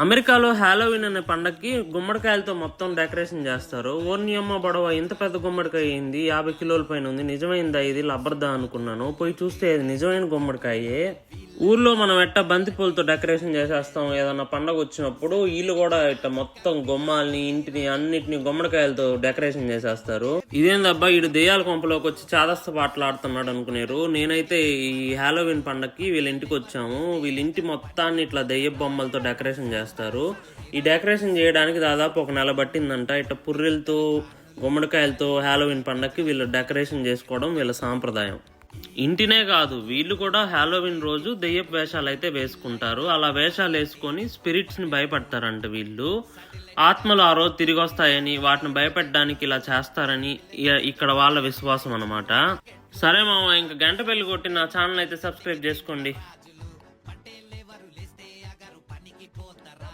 అమెరికాలో హాలోవీన్ అనే పండక్కి గుమ్మడికాయలతో మొత్తం డెకరేషన్ చేస్తారు. ఓర్ని అమ్మ బడవ, ఇంత పెద్ద గుమ్మడికాయ అయింది, 50 కిలోల పైన ఉంది, నిజమైందా ఇది లబ్బర్దా అనుకున్నాను. పోయి చూస్తే అది నిజమైన గుమ్మడికాయే. ఊర్లో మనం ఎట్ట బంతి పూలతో డెకరేషన్ చేసేస్తాం ఏదన్నా పండగ వచ్చినప్పుడు, వీళ్ళు కూడా ఇట్ట మొత్తం గుమ్మాలని ఇంటిని అన్నిటిని గుమ్మడికాయలతో డెకరేషన్ చేసేస్తారు. ఇదేందబ్బా ఈడు దెయ్యాల కొంపలోకి వచ్చి చాదస్త పాటలు ఆడుతున్నాడు అనుకునేరు. నేనైతే ఈ హాలోవీన్ పండక్కి వీళ్ళ ఇంటికి వచ్చాము. వీళ్ళ ఇంటి మొత్తాన్ని ఇట్లా దెయ్య బొమ్మలతో డెకరేషన్ చేస్తారు. ఈ డెకరేషన్ చేయడానికి దాదాపు 1 నెల పట్టిందంట. ఇట్ట పుర్రెలతో గుమ్మడికాయలతో హాలోవీన్ పండక్కి వీళ్ళు డెకరేషన్ చేసుకోవడం వీళ్ళ సాంప్రదాయం. ఇంటినే కాదు, వీళ్ళు కూడా హాలోవీన్ రోజు దెయ్యపు వేషాలు అయితే వేసుకుంటారు. అలా వేషాలు వేసుకొని స్పిరిట్స్ ని భయపడతారంట. వీళ్ళు ఆత్మలు ఆ రోజు తిరిగి వస్తాయని, వాటిని భయపెట్టడానికి ఇలా చేస్తారని ఇక్కడ వాళ్ళ విశ్వాసం అన్నమాట. సరే మామ, ఇంకా గంట పెళ్లి కొట్టి నా ఛానల్ అయితే సబ్స్క్రైబ్ చేసుకోండి.